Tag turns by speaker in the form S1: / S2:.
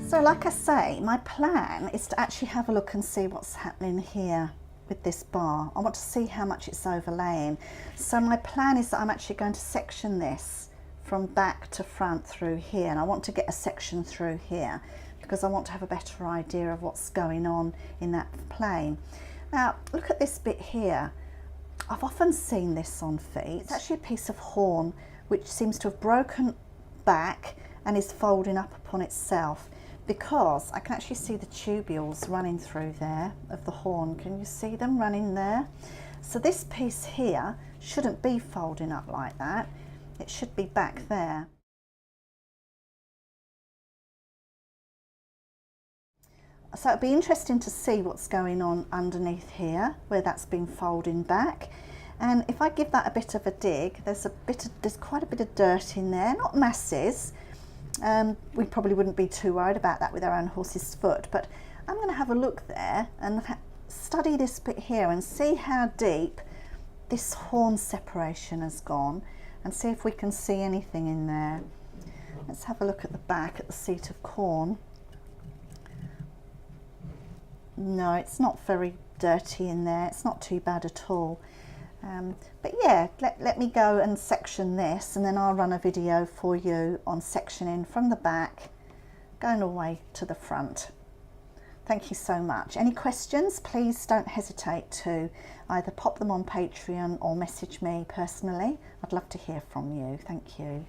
S1: So like I say, my plan is to actually have a look and see what's happening here with this bar. I want to see how much it's overlaying. So my plan is that I'm actually going to section this from back to front through here, and I want to get a section through here because I want to have a better idea of what's going on in that plane. Now look at this bit here. I've often seen this on feet. It's actually a piece of horn which seems to have broken back and is folding up upon itself, because I can actually see the tubules running through there of the horn. Can you see them running there? So this piece here shouldn't be folding up like that. It should be back there. So it'd be interesting to see what's going on underneath here, where that's been folding back. And if I give that a bit of a dig, there's quite a bit of dirt in there, not masses. We probably wouldn't be too worried about that with our own horse's foot, but I'm going to have a look there and study this bit here and see how deep this horn separation has gone, and see if we can see anything in there. Let's have a look at the back, at the seat of corn. No, it's not very dirty in there. It's not too bad at all. But yeah, let me go and section this, and then I'll run a video for you on sectioning from the back going all the way to the front. Thank you so much. Any questions, please don't hesitate to either pop them on Patreon or message me personally. I'd love to hear from you. Thank you.